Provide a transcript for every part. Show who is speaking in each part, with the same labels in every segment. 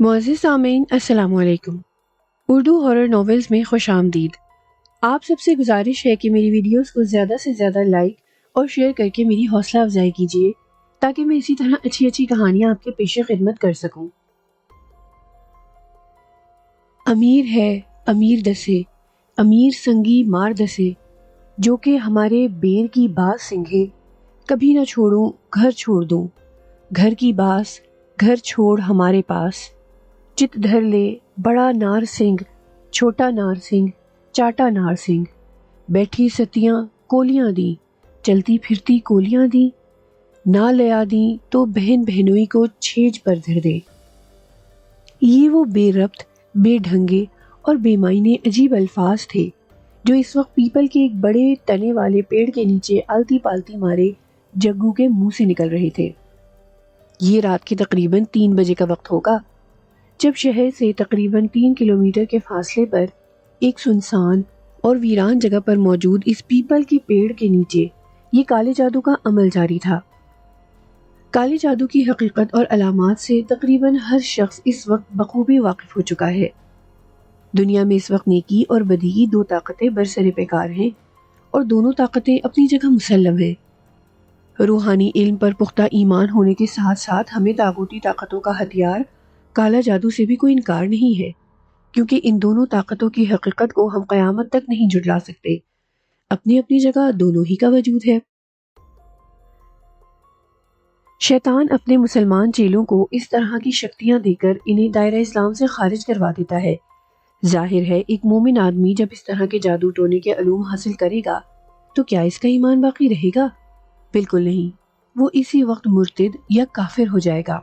Speaker 1: معزز سامعین السلام علیکم۔ اردو ہارر ناولز میں خوش آمدید۔ آپ سب سے گزارش ہے کہ میری ویڈیوز کو زیادہ سے زیادہ لائک اور شیئر کر کے میری حوصلہ افزائی کیجیے تاکہ میں اسی طرح اچھی اچھی کہانیاں آپ کے پیش خدمت کر سکوں۔ امیر ہے امیر دسے، امیر سنگی مار دسے، جو کہ ہمارے بیر کی باز سنگھے، کبھی نہ چھوڑوں گھر چھوڑ دوں، گھر کی باس گھر چھوڑ ہمارے پاس، چت دھر لے بڑا نار سنگھ چھوٹا نار سنگھ چاٹا نار سنگھ، بیٹھی ستیاں کولیاں دیں چلتی پھرتی کولیاں دیں، نہ لیا دیں تو بہن بہنوئی کو چھیج پر دھر دے۔ یہ وہ بے ربط، بے ڈھنگے اور بے معنی عجیب الفاظ تھے جو اس وقت پیپل کے ایک بڑے تنے والے پیڑ کے نیچے آلتی پالتی مارے جگو کے منہ سے نکل رہے تھے۔ یہ رات کے تقریباً 3 بجے کا وقت ہوگا جب شہر سے تقریباً 3 کلومیٹر کے فاصلے پر ایک سنسان اور ویران جگہ پر موجود اس پیپل کے پیڑ کے نیچے یہ کالے جادو کا عمل جاری تھا۔ کالے جادو کی حقیقت اور علامات سے تقریباً ہر شخص اس وقت بخوبی واقف ہو چکا ہے۔ دنیا میں اس وقت نیکی اور بدی کی 2 طاقتیں برسر پیکار ہیں اور دونوں طاقتیں اپنی جگہ مسلم ہیں۔ روحانی علم پر پختہ ایمان ہونے کے ساتھ ساتھ ہمیں طاغوتی طاقتوں کا ہتھیار کالا جادو سے بھی کوئی انکار نہیں ہے، کیونکہ ان دونوں طاقتوں کی حقیقت کو ہم قیامت تک نہیں جھٹلا سکتے۔ اپنی اپنی جگہ دونوں ہی کا وجود ہے۔ شیطان اپنے مسلمان چیلوں کو اس طرح کی شکتیاں دے کر انہیں دائرہ اسلام سے خارج کروا دیتا ہے۔ ظاہر ہے ایک مومن آدمی جب اس طرح کے جادو ٹونے کے علوم حاصل کرے گا تو کیا اس کا ایمان باقی رہے گا؟ بالکل نہیں، وہ اسی وقت مرتد یا کافر ہو جائے گا۔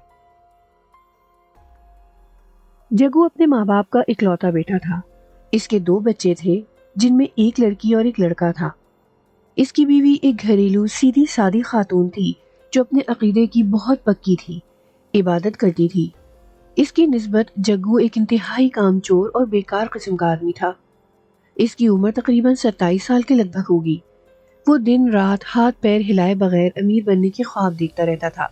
Speaker 1: جگو اپنے ماں باپ کا اکلوتا بیٹا تھا۔ اس کے 2 بچے تھے جن میں ایک لڑکی اور ایک لڑکا تھا۔ اس کی بیوی ایک گھریلو سیدھی سادی خاتون تھی جو اپنے عقیدے کی بہت پکی تھی، عبادت کرتی تھی۔ اس کی نسبت جگو ایک انتہائی کام چور اور بیکار قسم کا آدمی تھا۔ اس کی عمر تقریباً 27 سال کے لگ بھگ ہوگی۔ وہ دن رات ہاتھ پیر ہلائے بغیر امیر بننے کے خواب دیکھتا رہتا تھا۔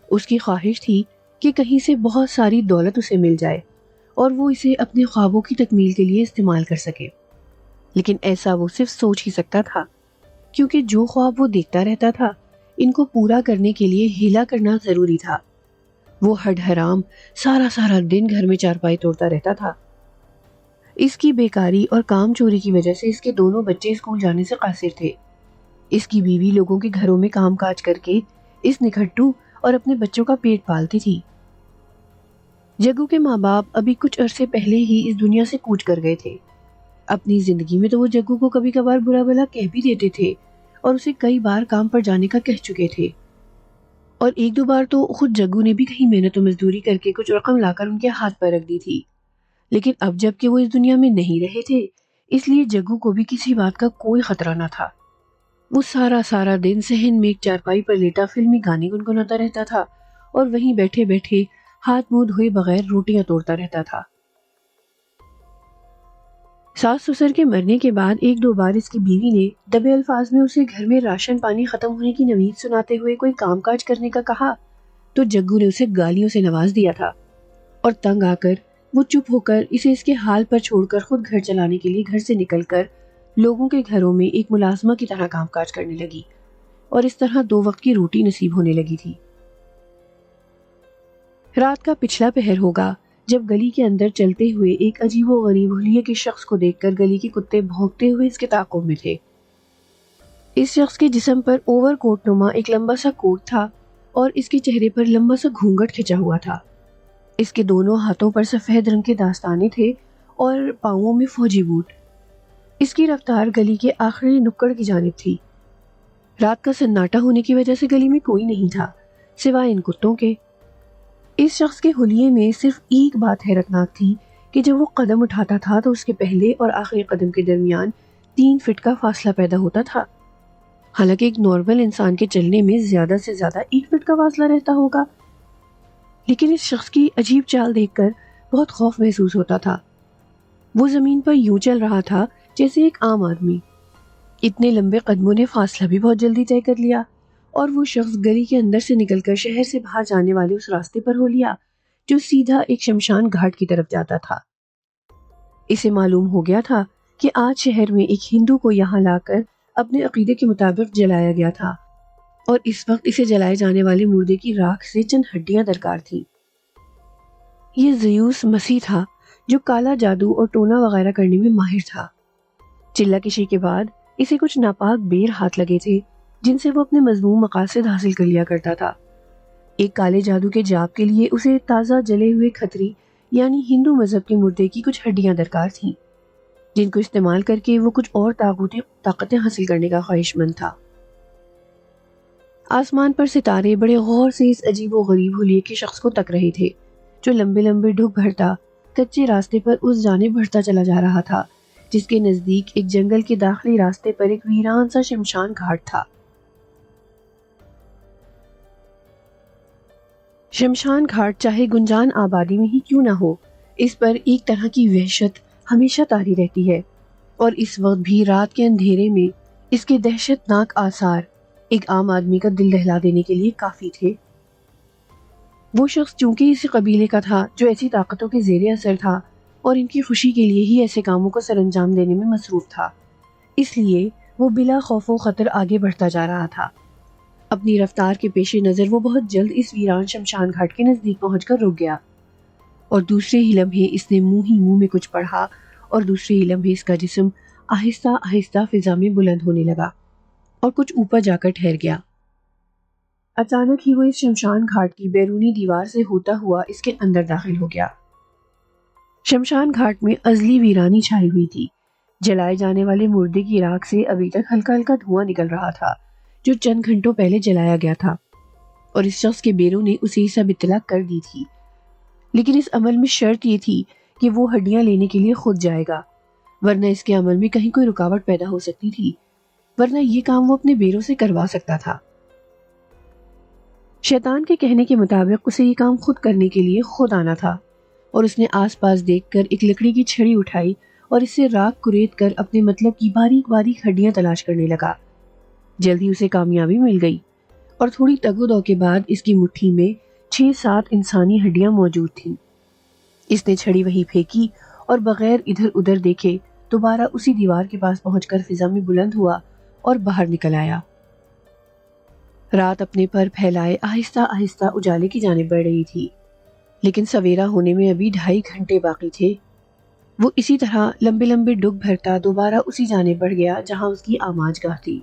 Speaker 1: اس کی خواہش تھی کہ کہیں سے بہت ساری دولت اسے مل جائے اور وہ اسے اپنے خوابوں کی تکمیل کے لیے استعمال کر سکے، لیکن ایسا وہ صرف سوچ ہی سکتا تھا، کیونکہ جو خواب وہ دیکھتا رہتا تھا ان کو پورا کرنے کے لیے ہیلا کرنا ضروری تھا۔ وہ ہڈ حرام سارا دن گھر میں چارپائی توڑتا رہتا تھا۔ اس کی بیکاری اور کام چوری کی وجہ سے اس کے دونوں بچے اسکول جانے سے قاصر تھے۔ اس کی بیوی لوگوں کے گھروں میں کام کاج کر کے اس نکھٹو اور اپنے بچوں کا پیٹ پالتی تھی۔ جگو کے ماں باپ ابھی کچھ عرصے پہلے ہی اس دنیا سے کوچ کر گئے تھے۔ اپنی زندگی میں تو وہ جگو کو کبھی کبھار برا بھلا کہہ بھی دیتے تھے اور اسے کئی بار کام پر جانے کا کہہ چکے تھے، اور 1-2 بار تو خود جگو نے بھی کہیں محنت و مزدوری کر کے کچھ رقم لا کر ان کے ہاتھ پر رکھ دی تھی۔ لیکن اب جب کہ وہ اس دنیا میں نہیں رہے تھے، اس لیے جگو کو بھی کسی بات کا کوئی خطرہ نہ تھا۔ وہ سارا دن صحن میں ایک چارپائی پر لیٹا فلمی گانے گنگناتا رہتا تھا اور وہیں بیٹھے بیٹھے ہاتھ منہ دھوئے بغیر روٹیاں توڑتا رہتا تھا۔ ساس سسر کے مرنے کے بعد 1-2 بار اس کی بیوی نے دبے الفاظ میں اسے گھر میں راشن پانی ختم ہونے کی نوید سناتے ہوئے کوئی کام کاج کرنے کا کہا تو جگو نے اسے گالیوں سے نواز دیا تھا، اور تنگ آ کر وہ چپ ہو کر اسے اس کے حال پر چھوڑ کر خود گھر چلانے کے لیے گھر سے نکل کر لوگوں کے گھروں میں ایک ملازمہ کی طرح کام کاج کرنے لگی، اور اس طرح 2 وقت کی روٹی نصیب ہونے لگی تھی۔ رات کا پچھلا پہر ہوگا جب گلی کے اندر چلتے ہوئے ایک عجیب و غریب حلیے کے شخص کو دیکھ کر گلی کے کتے بھونکتے ہوئے اس کے تعاقب میں تھے۔ اس شخص کے جسم پر اوور کوٹ نما ایک لمبا سا کوٹ تھا اور اس کے چہرے پر لمبا سا گھونگھٹ کھچا ہوا تھا۔ اس کے دونوں ہاتھوں پر سفید رنگ کے داستانے تھے اور پاؤں میں فوجی بوٹ۔ اس کی رفتار گلی کے آخری نکڑ کی جانب تھی۔ رات کا سناٹا ہونے کی وجہ سے گلی میں کوئی نہیں تھا سوائے ان کتوں کے۔ اس شخص کے حلیے میں صرف ایک بات حیرت ناک تھی کہ جب وہ قدم اٹھاتا تھا تو اس کے پہلے اور آخری قدم کے درمیان 3 فٹ کا فاصلہ پیدا ہوتا تھا، حالانکہ ایک نارمل انسان کے چلنے میں زیادہ سے زیادہ 1 فٹ کا فاصلہ رہتا ہوگا۔ لیکن اس شخص کی عجیب چال دیکھ کر بہت خوف محسوس ہوتا تھا۔ وہ زمین پر یوں چل رہا تھا جیسے ایک عام آدمی۔ اتنے لمبے قدموں نے فاصلہ بھی بہت جلدی طے کر لیا، اور وہ شخص گلی کے اندر سے نکل کر شہر سے باہر جانے والے اس راستے پر ہو لیا جو سیدھا ایک شمشان گھاٹ کی طرف جاتا تھا۔ اسے معلوم ہو گیا تھا کہ آج شہر میں ایک ہندو کو یہاں لا کر اپنے عقیدے کے مطابق جلایا گیا تھا، اور اس وقت اسے جلائے جانے والے مردے کی راکھ سے چند ہڈیاں درکار تھیں۔ یہ زیوس مسیح تھا جو کالا جادو اور ٹونا وغیرہ کرنے میں ماہر تھا۔ چلہ کشی کے بعد اسے کچھ ناپاک بیر ہاتھ لگے تھے جن سے وہ اپنے مذموم مقاصد حاصل کر لیا کرتا تھا۔ ایک کالے جادو کے جاب کے لیے اسے تازہ جلے ہوئے کھتری یعنی ہندو مذہب کے مردے کی کچھ ہڈیاں درکار تھیں، جن کو استعمال کر کے وہ کچھ اور طاقتیں حاصل کرنے کا خواہش مند تھا۔ آسمان پر ستارے بڑے غور سے اس عجیب و غریب حلیے کے شخص کو تک رہے تھے جو لمبے لمبے ڈھک بھرتا کچے راستے پر اس جانب بڑھتا چلا جا رہا تھا جس کے نزدیک ایک جنگل کے داخلی راستے پر ایک ویران سا شمشان گھاٹ تھا۔ شمشان گھاٹ چاہے گنجان آبادی میں ہی کیوں نہ ہو، اس پر ایک طرح کی وحشت ہمیشہ طاری رہتی ہے، اور اس وقت بھی رات کے اندھیرے میں اس کے دہشت ناک آثار ایک عام آدمی کا دل دہلا دینے کے لیے کافی تھے۔ وہ شخص چونکہ اسی قبیلے کا تھا جو ایسی طاقتوں کے زیر اثر تھا اور ان کی خوشی کے لیے ہی ایسے کاموں کو سر انجام دینے میں مصروف تھا، اس لیے وہ بلا خوف و خطر آگے بڑھتا جا رہا تھا۔ اپنی رفتار کے پیش نظر وہ بہت جلد اس ویران شمشان گھاٹ کے نزدیک پہنچ کر رک گیا، اور دوسرے ہی لمحے اس نے منہ میں کچھ پڑھا، اور دوسرے ہی لمحے اس کا جسم آہستہ آہستہ فضا میں بلند ہونے لگا اور کچھ اوپر جا کر ٹھہر گیا۔ اچانک ہی وہ اس شمشان گھاٹ کی بیرونی دیوار سے ہوتا ہوا اس کے اندر داخل ہو گیا۔ شمشان گھاٹ میں ازلی ویرانی چھائی ہوئی تھی۔ جلائے جانے والے مردے کی راکھ سے ابھی تک ہلکا ہلکا دھواں نکل رہا تھا جو چند گھنٹوں پہلے جلایا گیا تھا، اور اس شخص کے بیروں نے اسے یہ سب اطلاع کر دی تھی، لیکن اس عمل میں شرط یہ تھی کہ وہ ہڈیاں لینے کے لیے خود جائے گا، ورنہ اس کے عمل میں کہیں کوئی رکاوٹ پیدا ہو سکتی تھی، ورنہ یہ کام وہ اپنے بیروں سے کروا سکتا تھا۔ شیطان کے کہنے کے مطابق اسے یہ کام خود کرنے کے لیے خود آنا تھا، اور اس نے آس پاس دیکھ کر ایک لکڑی کی چھڑی اٹھائی اور اس سے راکھ کریت کر اپنے مطلب کی باریک باریک ہڈیاں تلاش کرنے لگا۔ جلدی اسے کامیابی مل گئی، اور تھوڑی تگ و دو کے بعد اس کی مٹھی میں 6-7 انسانی ہڈیاں موجود تھیں۔ اس نے چھڑی وہی پھینکی اور بغیر ادھر ادھر دیکھے دوبارہ اسی دیوار کے پاس پہنچ کر فضا میں بلند ہوا اور باہر نکل آیا۔ رات اپنے پر پھیلائے آہستہ آہستہ اجالے کی جانب بڑھ رہی تھی، لیکن سویرا ہونے میں ابھی 2.5 گھنٹے باقی تھے۔ وہ اسی طرح لمبے لمبے ڈگ بھرتا دوبارہ اسی جانب بڑھ گیا جہاں اس کی آماج گاہ تھی۔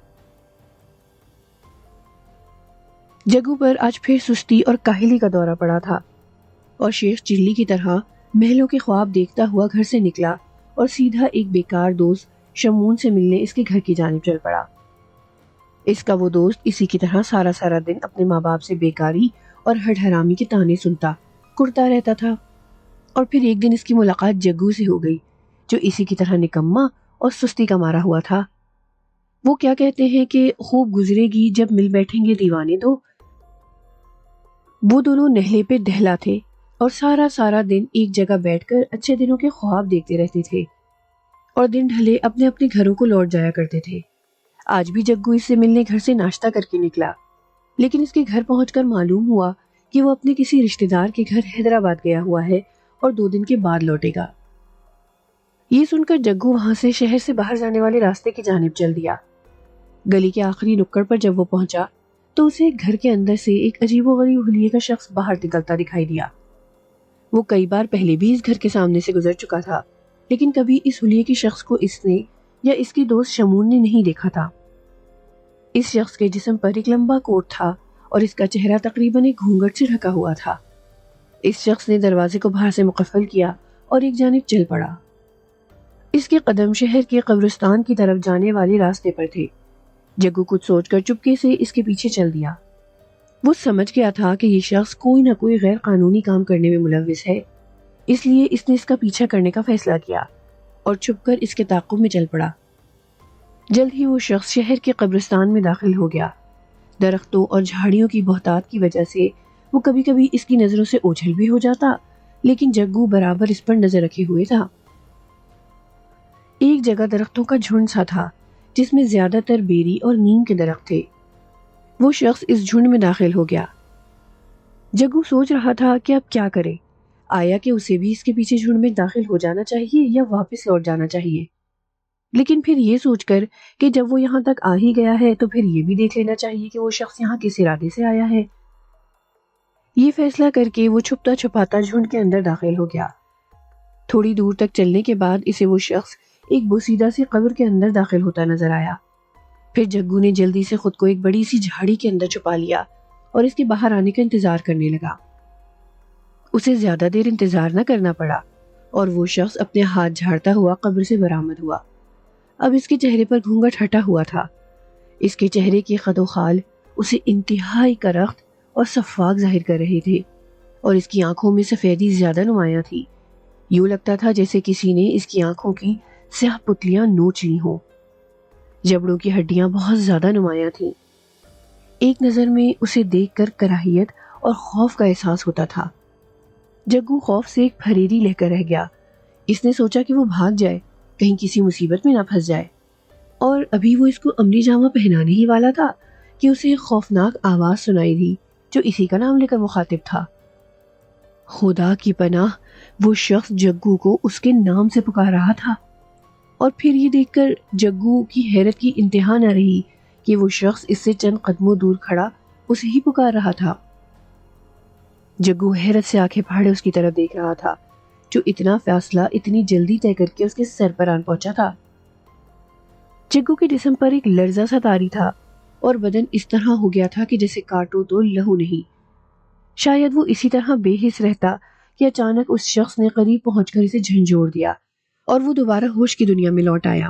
Speaker 1: جگو پر آج پھر سستی اور کاہلی کا دورہ پڑا تھا، اور شیخ چلی کی طرح محلوں کے خواب دیکھتا ہوا گھر سے نکلا اور سیدھا ایک بیکار دوست شمون سے ملنے اس کے گھر کی جانب چل پڑا۔ اس کا وہ دوست اسی کی طرح سارا دن اپنے ماں باپ سے بیکاری اور ہڈ حرامی کے تانے سنتا کرتا رہتا تھا، اور پھر ایک دن اس کی ملاقات جگو سے ہو گئی جو اسی کی طرح نکما اور سستی کا مارا ہوا تھا۔ وہ کیا کہتے ہیں کہ خوب گزرے گی جب مل بیٹھیں گے دیوانے دو۔ وہ دونوں نہلے پہ دہلا تھے اور سارا دن ایک جگہ بیٹھ کر اچھے دنوں کے خواب دیکھتے رہتے تھے، اور دن ڈھلے اپنے اپنے گھروں کو لوٹ جایا کرتے تھے۔ آج بھی جگو اس سے ملنے گھر سے ناشتہ کر کے نکلا، لیکن اس کے گھر پہنچ کر معلوم ہوا کہ وہ اپنے کسی رشتہ دار کے گھر حیدرآباد گیا ہوا ہے اور 2 دن کے بعد لوٹے گا۔ یہ سن کر جگو وہاں سے شہر سے باہر جانے والے راستے کی جانب چل دیا۔ گلی کے آخری نکڑ پر جب وہ پہنچا تو اسے گھر کے اندر سے ایک عجیب و غریب حلیے کا شخص باہر نکلتا دکھائی دیا۔ وہ کئی بار پہلے بھی اس گھر کے سامنے سے گزر چکا تھا، لیکن کبھی اس حلیے کے شخص کو اس نے یا اس کی دوست شمون نے نہیں دیکھا تھا۔ اس شخص کے جسم پر ایک لمبا کوٹ تھا اور اس کا چہرہ تقریباً ایک گھونگھٹ سے ڈھکا ہوا تھا۔ اس شخص نے دروازے کو باہر سے مقفل کیا اور ایک جانب چل پڑا۔ اس کے قدم شہر کے قبرستان کی طرف جانے والے راستے پر تھے۔ جگو کچھ سوچ کر چپکے سے اس کے پیچھے چل دیا۔ وہ سمجھ گیا تھا کہ یہ شخص کوئی نہ کوئی غیر قانونی کام کرنے میں ملوث ہے، اس لیے اس نے اس کا پیچھا کرنے کا فیصلہ کیا اور چھپ کر اس کے تعاقب میں چل پڑا۔ جلد ہی وہ شخص شہر کے قبرستان میں داخل ہو گیا۔ درختوں اور جھاڑیوں کی بہتات کی وجہ سے وہ کبھی کبھی اس کی نظروں سے اوجھل بھی ہو جاتا، لیکن جگو برابر اس پر نظر رکھے ہوئے تھا۔ ایک جگہ درختوں کا جھنڈ سا تھا جس میں زیادہ تر بیری اور نیم کے درخت تھے۔ وہ شخص اس جھنڈ میں داخل ہو گیا۔ جگو سوچ رہا تھا کہ اب کیا کرے، آیا کہ اسے بھی اس کے پیچھے جھنڈ میں داخل ہو جانا چاہیے یا واپس لوٹ جانا چاہیے، لیکن پھر یہ سوچ کر کہ جب وہ یہاں تک آ ہی گیا ہے تو پھر یہ بھی دیکھ لینا چاہیے کہ وہ شخص یہاں کس ارادے سے آیا ہے۔ یہ فیصلہ کر کے وہ چھپتا چھپاتا جھنڈ کے اندر داخل ہو گیا۔ تھوڑی دور تک چلنے کے بعد اسے وہ شخص ایک بوسیدہ سی قبر کے اندر داخل ہوتا نظر آیا۔ پھر جگو نے جلدی سے خود کو ایک بڑی سی جھاڑی کے اندر چھپا لیا اور اس کے باہر آنے کا انتظار کرنے لگا۔ اسے زیادہ دیر انتظار نہ کرنا پڑا اور وہ شخص اپنے ہاتھ جھاڑتا ہوا قبر سے برآمد ہوا۔ اب اس کے چہرے پر گھونگھٹ ہٹا ہوا تھا۔ اس کے چہرے کے خد و خال اسے انتہائی کرخت اور شفاف ظاہر کر رہے تھے، اور اس کی آنکھوں میں سفیدی زیادہ نمایاں تھی۔ یوں لگتا تھا جیسے کسی نے اس کی آنکھوں کی سیاہ پتلیاں نوچ لی ہوں۔ جبڑوں کی ہڈیاں بہت زیادہ نمایاں تھیں۔ ایک نظر میں اسے دیکھ کر کراہیت اور خوف کا احساس ہوتا تھا۔ جگو خوف سے ایک پھریری لے کر رہ گیا۔ اس نے سوچا کہ وہ بھاگ جائے، کہیں کسی مصیبت میں نہ پھنس جائے، اور ابھی وہ اس کو امری جامہ پہنانے ہی والا تھا کہ اسے ایک خوفناک آواز سنائی دی جو اسی کا نام لے کر مخاطب تھا۔ خدا کی پناہ، وہ شخص جگو کو اس کے نام سے پکار رہا تھا، اور پھر یہ دیکھ کر جگو کی حیرت کی انتہا نہ رہی کہ وہ شخص اس سے چند قدموں دور کھڑا اسے ہی پکار رہا تھا۔ جگو حیرت سے آنکھیں پھاڑے اس کی طرف دیکھ رہا تھا جو اتنا فاصلہ اتنی جلدی طے کر کے اس کے سر پر آن پہنچا تھا۔ جگو کے جسم پر ایک لرزہ سا طاری تھا اور بدن اس طرح ہو گیا تھا کہ جیسے کاٹو تو لہو نہیں۔ شاید وہ اسی طرح بے حس رہتا کہ اچانک اس شخص نے قریب پہنچ کر اسے جھنجھوڑ دیا اور وہ دوبارہ ہوش کی دنیا میں لوٹ آیا۔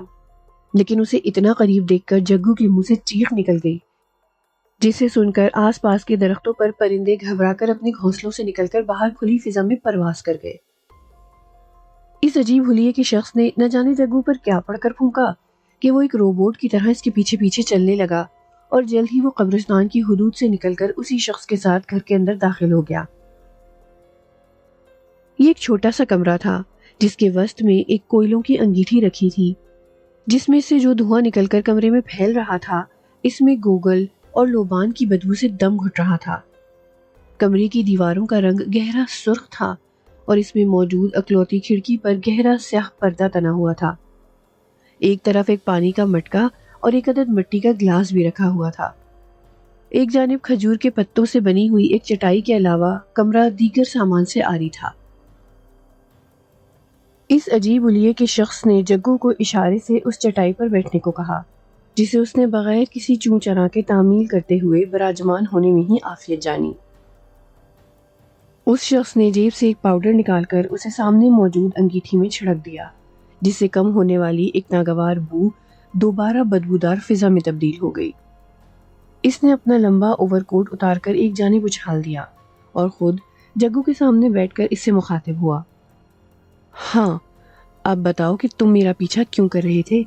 Speaker 1: لیکن اسے اتنا قریب دیکھ کر جگو کے منہ سے چیخ نکل گئی، جسے سن کر آس پاس کے درختوں پر پرندے گھبرا کر اپنے گھونسلوں سے نکل کر باہر کھلی فضا میں پرواز کر گئے۔ اس عجیب حلیے کے شخص نے نہ جانے جگو پر کیا پڑھ کر پھونکا کہ وہ ایک روبوٹ کی طرح اس کے پیچھے پیچھے چلنے لگا، اور جلد ہی وہ قبرستان کی حدود سے نکل کر اسی شخص کے ساتھ گھر کے اندر داخل ہو گیا۔ یہ ایک چھوٹا سا کمرہ تھا جس کے وسط میں ایک کوئلوں کی انگیٹھی رکھی تھی، جس میں سے جو دھواں نکل کر کمرے میں پھیل رہا تھا اس میں گوگل اور لوبان کی بدبو سے دم گھٹ رہا تھا۔ کمرے کی دیواروں کا رنگ گہرا سرخ تھا اور اس میں موجود اکلوتی کھڑکی پر گہرا سیاہ پردہ تنا ہوا تھا۔ ایک طرف ایک پانی کا مٹکا اور ایک عدد مٹی کا گلاس بھی رکھا ہوا تھا۔ ایک جانب کھجور کے پتوں سے بنی ہوئی ایک چٹائی کے علاوہ کمرہ دیگر سامان سے عاری تھا۔ اس عجیب حلیے کے شخص نے جگو کو اشارے سے اس چٹائی پر بیٹھنے کو کہا، جسے اس نے بغیر کسی چوں چرا کے تعمیل کرتے ہوئے براجمان ہونے میں ہی عافیت جانی۔ اس شخص نے جیب سے ایک پاؤڈر نکال کر اسے سامنے موجود انگیٹھی میں چھڑک دیا، جس سے کم ہونے والی ایک ناگوار بو دوبارہ بدبودار فضا میں تبدیل ہو گئی۔ اس نے اپنا لمبا اوور کوٹ اتار کر ایک جانب اچھال دیا اور خود جگو کے سامنے بیٹھ کر اس سے مخاطب ہوا۔ ہاں، اب بتاؤ کہ تم میرا پیچھا کیوں کر رہے تھے؟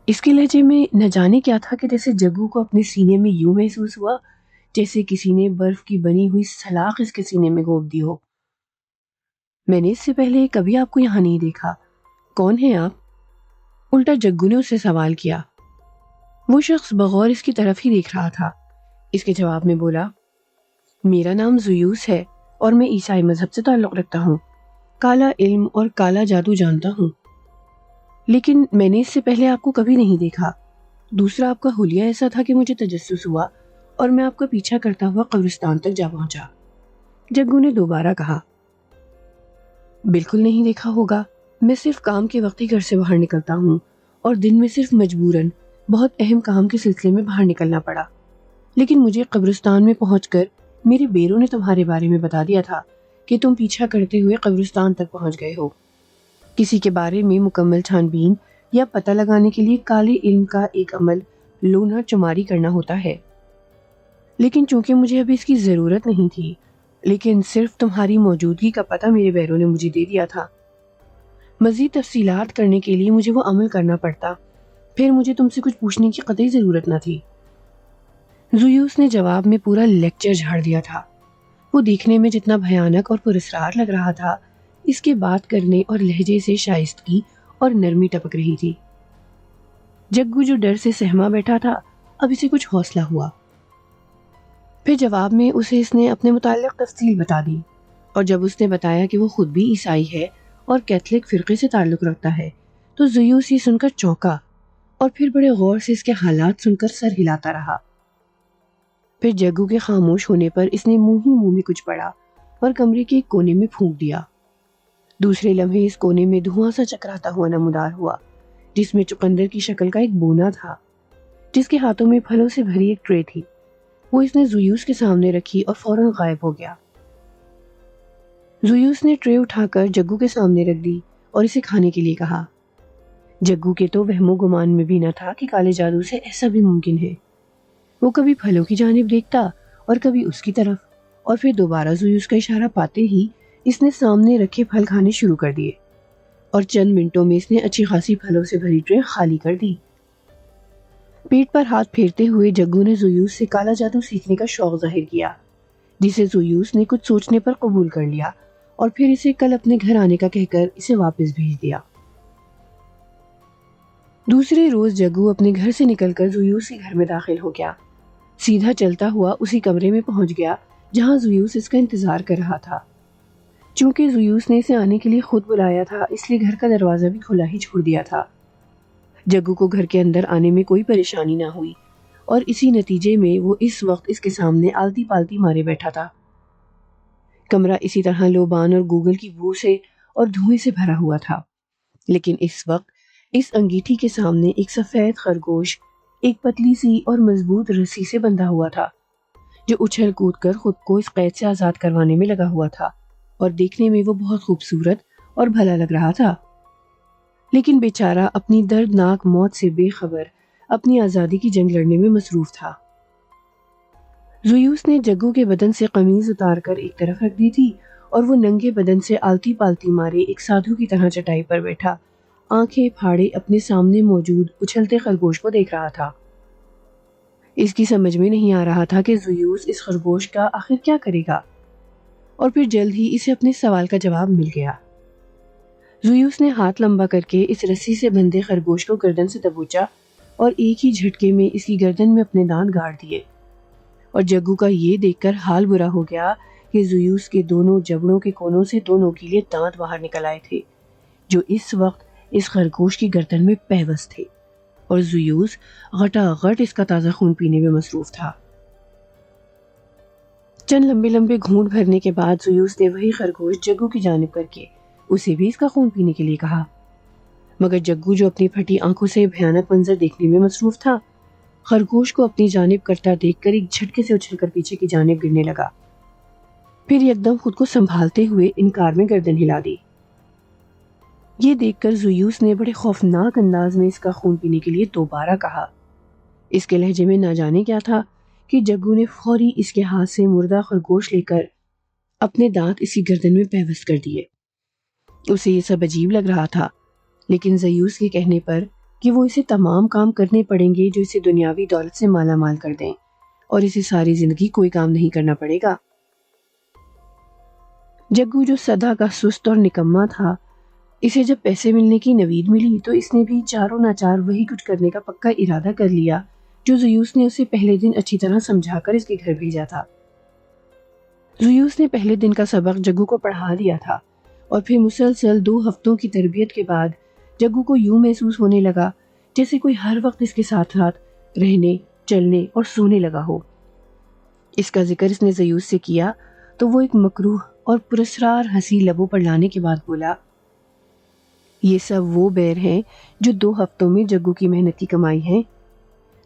Speaker 1: اس کے لہجے میں نہ جانے کیا تھا کہ جیسے جگو کو اپنے سینے میں یوں محسوس ہوا جیسے کسی نے برف کی بنی ہوئی سلاخ اس کے سینے میں گھونپ دی ہو۔ میں نے اس سے پہلے کبھی آپ کو یہاں نہیں دیکھا، کون ہیں آپ؟ الٹا جگو نے اس سے سوال کیا۔ وہ شخص بغور اس کی طرف ہی دیکھ رہا تھا۔ اس کے جواب میں بولا، میرا نام زیوس ہے اور میں عیسائی مذہب سے تعلق رکھتا ہوں، کالا علم اور کالا جادو جانتا ہوں، لیکن میں نے اس سے پہلے آپ کو کبھی نہیں دیکھا۔ دوسرا، آپ کا حلیہ ایسا تھا کہ مجھے تجسس ہوا اور میں آپ کا پیچھا کرتا ہوا قبرستان تک جا پہنچا۔ جگو نے دوبارہ کہا، بالکل نہیں دیکھا ہوگا، میں صرف کام کے وقت ہی گھر سے باہر نکلتا ہوں اور دن میں صرف مجبوراً بہت اہم کام کے سلسلے میں باہر نکلنا پڑا، لیکن مجھے قبرستان میں پہنچ کر میرے بیروں نے تمہارے بارے میں بتا دیا تھا کہ تم پیچھا کرتے ہوئے قبرستان تک پہنچ گئے ہو۔ کسی کے بارے میں مکمل چھان بین یا پتہ لگانے کے لیے کالے علم کا ایک عمل لونا چماری کرنا ہوتا ہے، لیکن چونکہ مجھے ابھی اس کی ضرورت نہیں تھی، لیکن صرف تمہاری موجودگی کا پتہ میرے بیروں نے مجھے دے دیا تھا۔ مزید تفصیلات کرنے کے لیے مجھے وہ عمل کرنا پڑتا، پھر مجھے تم سے کچھ پوچھنے کی قطعی ضرورت نہ تھی۔ زیوس نے جواب میں پورا لیکچر جھاڑ دیا تھا۔ وہ دیکھنے میں جتنا بھیانک اور پراسرار لگ رہا تھا، اس کے بات کرنے اور لہجے سے شائستگی اور نرمی ٹپک رہی تھی۔ جگو جو ڈر سے سہما بیٹھا تھا، اب اسے کچھ حوصلہ ہوا۔ پھر جواب میں اسے اس نے اپنے متعلق تفصیل بتا دی۔ اور جب اس نے بتایا کہ وہ خود بھی عیسائی ہے اور کیتھولک فرقے سے تعلق رکھتا ہے تو زیوس یہ سن کر چونکا اور پھر بڑے غور سے اس کے حالات سن کر سر ہلاتا رہا۔ پھر جگو کے خاموش ہونے پر اس نے منہ ہی منہ میں کچھ پڑا اور کمرے کے ایک کونے میں پھونک دیا۔ دوسرے لمحے اس کونے میں دھواں سا چکراتا ہوا نمودار ہوا جس میں چقندر کی شکل کا ایک بونا تھا جس کے ہاتھوں میں پھلوں سے بھری ایک ٹرے تھی۔ وہ اس نے زیوس کے سامنے رکھی اور فوراً غائب ہو گیا۔ زیوس نے ٹرے اٹھا کر جگو کے سامنے رکھ دی اور اسے کھانے کے لیے کہا۔ جگو کے تو وہم و گمان میں بھی نہ تھا کہ کالے جادو سے ایسا بھی ممکن ہے۔ وہ کبھی پھلوں کی جانب دیکھتا اور کبھی اس کی طرف، اور پھر دوبارہ زیوس کا اشارہ پاتے ہی اس نے سامنے رکھے پھل کھانے شروع کر دیے اور چند منٹوں میں اس نے اچھی خاصی پھلوں سے بھری ٹرے خالی کر دی۔ پیٹ پر ہاتھ پھیرتے ہوئے جگو نے زیوس سے کالا جادو سیکھنے کا شوق ظاہر کیا جسے زیوس نے کچھ سوچنے پر قبول کر لیا اور پھر اسے کل اپنے گھر آنے کا کہہ کر اسے واپس بھیج دیا۔ دوسرے روز جگو اپنے گھر سے نکل کر زیوس کے گھر میں داخل ہو گیا۔ سیدھا چلتا ہوا اسی کمرے میں پہنچ گیا جہاں زیوس اس کا انتظار کر رہا تھا۔ چونکہ زیوس نے اسے آنے کے لیے خود بلایا تھا اس لیے گھر کا دروازہ بھی کھلا ہی چھوڑ دیا تھا۔ جگو کو گھر کے اندر آنے میں کوئی پریشانی نہ ہوئی اور اسی نتیجے میں وہ اس وقت اس کے سامنے آلتی پالتی مارے بیٹھا تھا۔ کمرہ اسی طرح لوبان اور گوگل کی بو سے اور دھوئیں سے بھرا ہوا تھا، لیکن اس وقت اس انگیٹھی کے سامنے ایک سفید خرگوش ایک پتلی سی اور مضبوط رسی سے بندھا ہوا تھا جو اچھل کود کر خود کو اس قید سے آزاد کروانے میں لگا ہوا تھا، اور دیکھنے میں وہ بہت خوبصورت اور بھلا لگ رہا تھا۔ لیکن بیچارہ اپنی دردناک موت سے بے خبر اپنی آزادی کی جنگ لڑنے میں مصروف تھا۔ زیوس نے جگو کے بدن سے قمیض اتار کر ایک طرف رکھ دی تھی اور وہ ننگے بدن سے آلتی پالتی مارے ایک سادھو کی طرح چٹائی پر بیٹھا آنکھیں پھاڑے اپنے سامنے موجود اچھلتے خرگوش کو دیکھ رہا تھا۔ اس کی سمجھ میں نہیں آ رہا تھا کہ زیوس اس خرگوش کا آخر کیا کرے گا، اور پھر جلد ہی اسے اپنے سوال کا جواب مل گیا۔ زیوس نے ہاتھ لمبا کر کے اس رسی سے بندھے خرگوش کو گردن سے دبوچا اور ایک ہی جھٹکے میں اس کی گردن میں اپنے دانت گاڑ دیے، اور جگو کا یہ دیکھ کر حال برا ہو گیا کہ زیوس کے دونوں جبڑوں کے کونوں سے دو نوکیلے دانت باہر نکل آئے تھے جو اس وقت اس خرگوش کی گردن میں پیوست تھے، اور زیوس غٹا غٹ اس کا تازہ خون پینے میں مصروف تھا۔ چند لمبے لمبے گھونٹ بھرنے کے بعد زیوس نے وہی خرگوش جگو کی جانب کر کے اسے بھی اس کا خون پینے کے لیے کہا، مگر جگو جو اپنی پھٹی آنکھوں سے بھیانک منظر دیکھنے میں مصروف تھا خرگوش کو اپنی جانب کرتا دیکھ کر ایک جھٹکے سے اچھل کر پیچھے کی جانب گرنے لگا، پھر یکدم خود کو سنبھالتے ہوئے انکار میں گردن ہلا دی۔ یہ دیکھ کر زیوس نے بڑے خوفناک انداز میں اس کا خون پینے کے لیے دوبارہ کہا۔ اس کے لہجے میں نہ جانے کیا تھا کہ جگو نے فوری اس کے ہاتھ سے مردہ خرگوش لے کر اپنے دانت اس کی گردن میں پیوست کر دیے۔ اسے یہ سب عجیب لگ رہا تھا، لیکن زیوس کے کہنے پر کہ وہ اسے تمام کام کرنے پڑیں گے جو اسے دنیاوی دولت سے مالا مال کر دیں اور اسے ساری زندگی کوئی کام نہیں کرنا پڑے گا۔ جگو جو سدا کا سست اور نکما تھا، اسے جب پیسے ملنے کی نوید ملی تو اس نے بھی چاروں ناچار وہی کچھ کرنے کا پکا ارادہ کر لیا جو زیوس نے اسے پہلے دن اچھی طرح سمجھا کر اس کے گھر بھیجا تھا۔ زیوس نے پہلے دن کا سبق جگو کو پڑھا دیا تھا، اور پھر مسلسل 2 ہفتوں کی تربیت کے بعد جگو کو یوں محسوس ہونے لگا جیسے کوئی ہر وقت اس کے ساتھ ساتھ رہنے، چلنے اور سونے لگا ہو۔ اس کا ذکر اس نے زیوس سے کیا تو وہ ایک مکروہ اور پراسرار ہنسی لبوں پر لانے کے بعد بولا، یہ سب وہ بیر ہیں جو 2 ہفتوں میں جگو کی محنت کی کمائی ہیں۔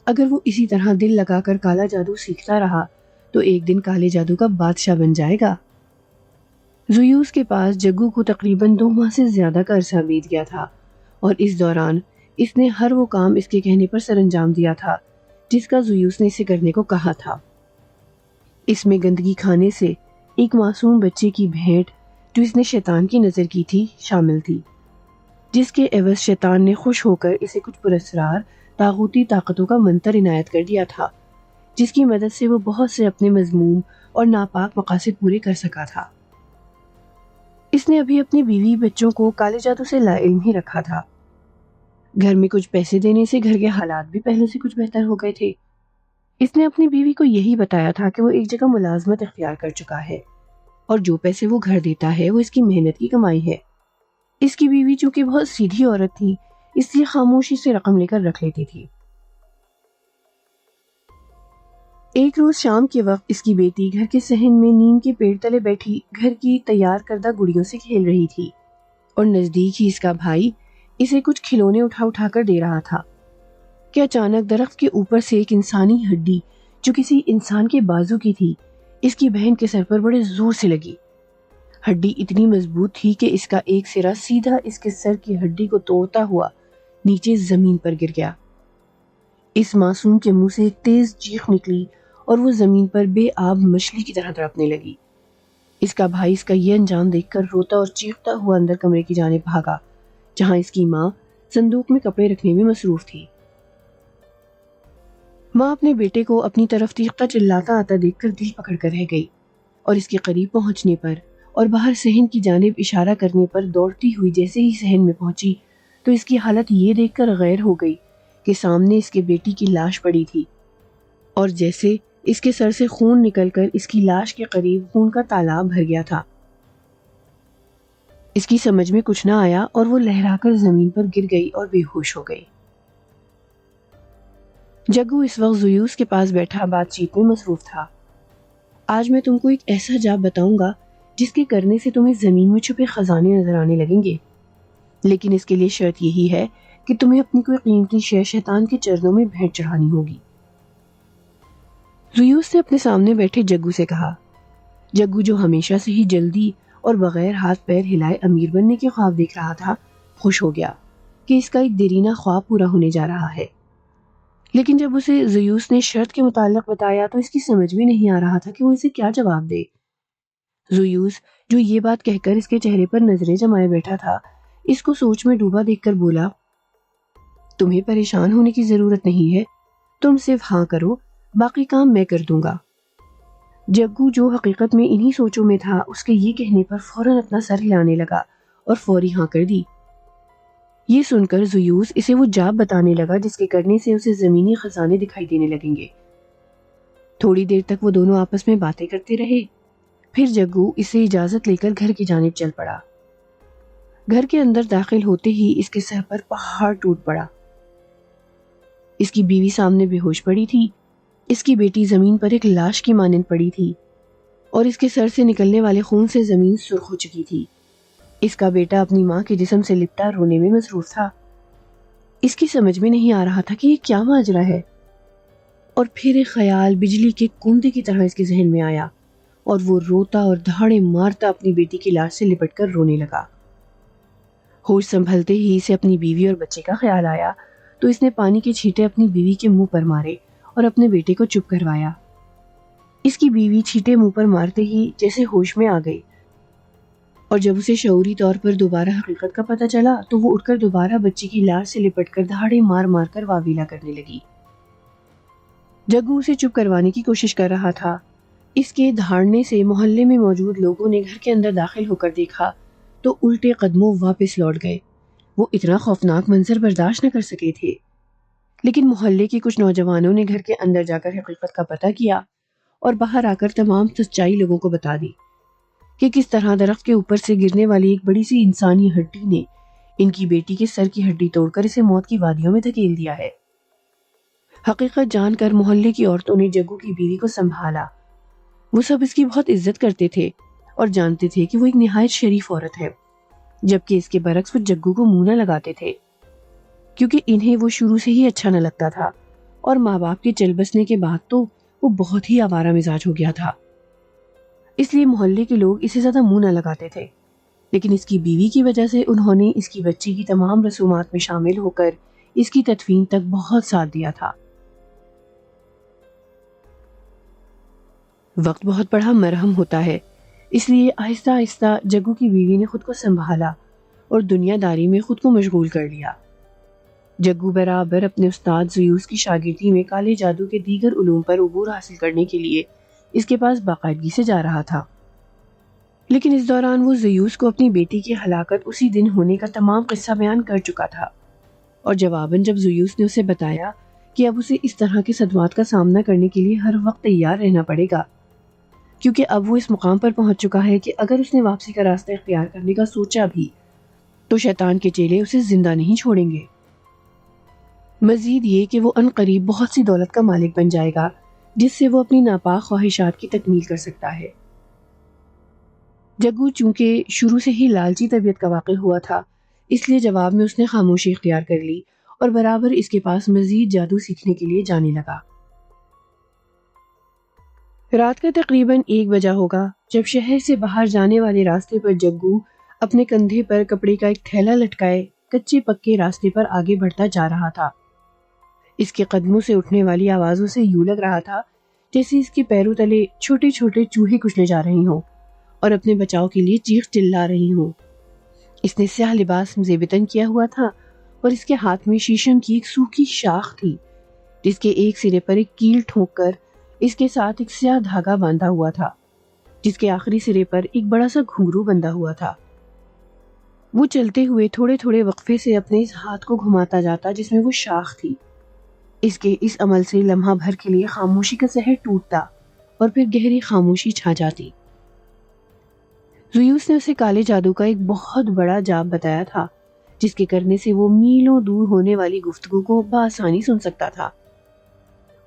Speaker 1: اگر وہ اسی طرح دل لگا کر کالا جادو سیکھتا رہا تو ایک دن کالے جادو کا بادشاہ بن جائے گا۔ زیوس کے پاس جگو کو تقریباً 2 ماہ سے زیادہ کا عرصہ بیت گیا تھا، اور اس دوران اس نے ہر وہ کام اس کے کہنے پر سر انجام دیا تھا جس کا زیوس نے اسے کرنے کو کہا تھا۔ اس میں گندگی کھانے سے ایک معصوم بچے کی بھیٹ جو اس نے شیطان کی نظر کی تھی شامل تھی، جس کے عوض شیطان نے خوش ہو کر اسے کچھ پراسرار طاغوتی طاقتوں کا منتر عنایت کر دیا تھا جس کی مدد سے وہ بہت سے اپنے مذموم اور ناپاک مقاصد پورے کر سکا تھا۔ اس نے ابھی اپنی بیوی بچوں کو کالے جادو سے لا علم ہی رکھا تھا۔ گھر میں کچھ پیسے دینے سے گھر کے حالات بھی پہلے سے کچھ بہتر ہو گئے تھے۔ اس نے اپنی بیوی کو یہی بتایا تھا کہ وہ ایک جگہ ملازمت اختیار کر چکا ہے اور جو پیسے وہ گھر دیتا ہے وہ اس کی محنت کی کمائی ہے۔ اس کی بیوی چونکہ بہت سیدھی عورت تھی اس لیے خاموشی سے رقم لے کر رکھ لیتی تھی۔ ایک روز شام کے وقت اس کی بیٹی گھر کے صحن میں نیم کے پیڑ تلے بیٹھی گھر کی تیار کردہ گڑیوں سے کھیل رہی تھی، اور نزدیک ہی اس کا بھائی اسے کچھ کھلونے اٹھا اٹھا کر دے رہا تھا کہ اچانک درخت کے اوپر سے ایک انسانی ہڈی جو کسی انسان کے بازو کی تھی اس کی بہن کے سر پر بڑے زور سے لگی۔ ہڈی اتنی مضبوط تھی کہ اس کا ایک سرا سیدھا اس کے سر کی ہڈی کو توڑتا ہوا نیچے زمین پر گر گیا۔ اس معصوم کے منہ سے ایک تیز چیخ نکلی اور وہ زمین پر بے آب مچھلی کی طرح تڑپنے لگی۔ اس کا بھائی اس کا یہ انجام دیکھ کر روتا اور چیختا ہوا اندر کمرے کی جانب بھاگا جہاں اس کی ماں صندوق میں کپڑے رکھنے میں مصروف تھی۔ ماں اپنے بیٹے کو اپنی طرف تیکھتا چلاتا آتا دیکھ کر دل پکڑ کر رہ گئی، اور اس کے قریب پہنچنے پر اور باہر صحن کی جانب اشارہ کرنے پر دوڑتی ہوئی جیسے ہی صحن میں پہنچی تو اس کی حالت یہ دیکھ کر غیر ہو گئی کہ سامنے اس کے بیٹی کی لاش پڑی تھی، اور جیسے اس کے سر سے خون نکل کر اس کی لاش کے قریب خون کا تالاب بھر گیا تھا۔ اس کی سمجھ میں کچھ نہ آیا اور وہ لہرا کر زمین پر گر گئی اور بے ہوش ہو گئی۔ جگو اس وقت زیوس کے پاس بیٹھا بات چیت میں مصروف تھا۔ آج میں تم کو ایک ایسا جاب بتاؤں گا جس کے کرنے سے تمہیں زمین میں چھپے خزانے نظر آنے لگیں گے، لیکن اس کے لیے شرط یہی ہے کہ تمہیں اپنی کوئی قیمتی شے شیطان کے چرنوں میں بھیٹ چڑھانی ہوگی۔ زیوس نے اپنے سامنے بیٹھے جگو سے کہا۔ جگو جو ہمیشہ سے ہی جلدی اور بغیر ہاتھ پیر ہلائے امیر بننے کے خواب دیکھ رہا تھا خوش ہو گیا کہ اس کا ایک دیرینہ خواب پورا ہونے جا رہا ہے، لیکن جب اسے زیوس نے شرط کے متعلق بتایا تو اس کی سمجھ میں نہیں آ رہا تھا کہ وہ اسے کیا جواب دے۔ زیوس جو یہ بات کہہ کر اس کے چہرے پر نظریں جمائے بیٹھا تھا اس کو سوچ میں ڈوبا دیکھ کر بولا، تمہیں پریشان ہونے کی ضرورت نہیں ہے، تم صرف ہاں کرو، باقی کام میں کر دوں گا۔ جگو جو حقیقت میں انہی سوچوں میں تھا اس کے یہ کہنے پر فوراً اپنا سر ہلانے لگا اور فوری ہاں کر دی۔ یہ سن کر زیوس اسے وہ جاب بتانے لگا جس کے کرنے سے اسے زمینی خزانے دکھائی دینے لگیں گے۔ تھوڑی دیر تک وہ دونوں آپس میں باتیں کرتے رہے، پھر جگو اسے اجازت لے کر گھر کی جانب چل پڑا۔ گھر کے اندر داخل ہوتے ہی اس کے سر پر پہاڑ ٹوٹ پڑا۔ اس کی بیوی سامنے بے ہوش پڑی تھی، اس کی بیٹی زمین پر ایک لاش کی مانند پڑی تھی، اور اس کے سر سے نکلنے والے خون سے زمین سرخ ہو چکی تھی۔ اس کا بیٹا اپنی ماں کے جسم سے لپٹا رونے میں مصروف تھا۔ اس کی سمجھ میں نہیں آ رہا تھا کہ یہ کیا ماجرا ہے، اور پھر ایک خیال بجلی کے کندے کی طرح اس کے ذہن میں آیا اور وہ روتا اور دہاڑے مارتا اپنی بیٹی کی لاش سے لپٹ کر رونے لگا۔ ہوش سنبھلتے ہی اسے اپنی بیوی اور بچے کا خیال آیا تو اس نے پانی کے چھینٹے اپنی بیوی کے منہ پر مارے اور اپنے بیٹے کو چپ کروایا۔ اس کی بیوی چھینٹے منہ پر مارتے ہی جیسے ہوش میں آ گئی، اور جب اسے شعوری طور پر دوبارہ حقیقت کا پتہ چلا تو وہ اٹھ کر دوبارہ بچی کی لاش سے لپٹ کر دہاڑے مار مار کر واویلا کرنے لگی۔ جگو اسے چپ کروانے کی کوشش کر رہا تھا۔ اس کے دھاڑنے سے محلے میں موجود لوگوں نے گھر کے اندر داخل ہو کر دیکھا تو الٹے قدموں واپس لوٹ گئے۔ وہ اتنا خوفناک منظر برداشت نہ کر سکے تھے، لیکن محلے کے کچھ نوجوانوں نے گھر کے اندر جا کر حقیقت کا پتہ کیا اور باہر آ کر تمام سچائی لوگوں کو بتا دی کہ کس طرح درخت کے اوپر سے گرنے والی ایک بڑی سی انسانی ہڈی نے ان کی بیٹی کے سر کی ہڈی توڑ کر اسے موت کی وادیوں میں دھکیل دیا ہے۔ حقیقت جان کر محلے کی عورتوں نے جگو کی بیوی کو سنبھالا۔ وہ سب اس کی بہت عزت کرتے تھے اور جانتے تھے کہ وہ ایک نہایت شریف عورت ہے، جبکہ اس کے برعکس وہ جگو کو منہ نہ لگاتے تھے کیونکہ انہیں وہ شروع سے ہی اچھا نہ لگتا تھا، اور ماں باپ کے چل بسنے کے بعد تو وہ بہت ہی آوارہ مزاج ہو گیا تھا، اس لیے محلے کے لوگ اسے زیادہ منہ نہ لگاتے تھے۔ لیکن اس کی بیوی کی وجہ سے انہوں نے اس کی بچی کی تمام رسومات میں شامل ہو کر اس کی تدفین تک بہت ساتھ دیا تھا۔ وقت بہت بڑا مرہم ہوتا ہے، اس لیے آہستہ آہستہ جگو کی بیوی نے خود کو سنبھالا اور دنیا داری میں خود کو مشغول کر لیا۔ جگو برابر اپنے استاد زیوس کی شاگردی میں کالے جادو کے دیگر علوم پر عبور حاصل کرنے کے لیے اس کے پاس باقاعدگی سے جا رہا تھا، لیکن اس دوران وہ زیوس کو اپنی بیٹی کی ہلاکت اسی دن ہونے کا تمام قصہ بیان کر چکا تھا، اور جواباً جب زیوس نے اسے بتایا کہ اب اسے اس طرح کے صدمات کا سامنا کرنے کے لیے ہر وقت تیار رہنا پڑے گا کیونکہ اب وہ اس مقام پر پہنچ چکا ہے کہ اگر اس نے واپسی کا راستہ اختیار کرنے کا سوچا بھی تو شیطان کے چیلے اسے زندہ نہیں چھوڑیں گے۔ مزید یہ کہ وہ عنقریب بہت سی دولت کا مالک بن جائے گا جس سے وہ اپنی ناپاک خواہشات کی تکمیل کر سکتا ہے۔ جگو چونکہ شروع سے ہی لالچی طبیعت کا واقع ہوا تھا، اس لیے جواب میں اس نے خاموشی اختیار کر لی اور برابر اس کے پاس مزید جادو سیکھنے کے لیے جانے لگا۔ رات کا تقریباً 1 بجا ہوگا جب شہر سے باہر جانے والے راستے پر جگو اپنے کندھے پر کپڑے کا ایک تھیلا لٹکائے کچے پکے راستے پر آگے بڑھتا جا رہا تھا۔ اس کے قدموں سے اٹھنے والی آوازوں سے یوں لگ رہا تھا جیسے اس کے پیروں تلے چھوٹے چھوٹے چوہے کچلے جا رہے ہوں اور اپنے بچاؤ کے لیے چیخ چلا رہی ہوں۔ اس نے سیاہ لباس زیب تن کیا ہوا تھا اور اس کے ہاتھ میں شیشم کی ایک سوکھی شاخ تھی جس کے ایک سرے پر ایک کیل ٹھونک کر اس کے ساتھ ایک سیاہ دھاگا باندھا ہوا تھا جس کے آخری سرے پر ایک بڑا سا گھنگرو بندھا ہوا تھا۔ وہ چلتے ہوئے تھوڑے تھوڑے وقفے سے اپنے اس ہاتھ کو گھماتا جاتا جس میں وہ شاخ تھی۔ اس کے اس عمل سے لمحہ بھر کے لیے خاموشی کا سحر ٹوٹتا اور پھر گہری خاموشی چھا جاتی۔ زیوس نے اسے کالے جادو کا ایک بہت بڑا جاب بتایا تھا جس کے کرنے سے وہ میلوں دور ہونے والی گفتگو کو بآسانی سن سکتا تھا۔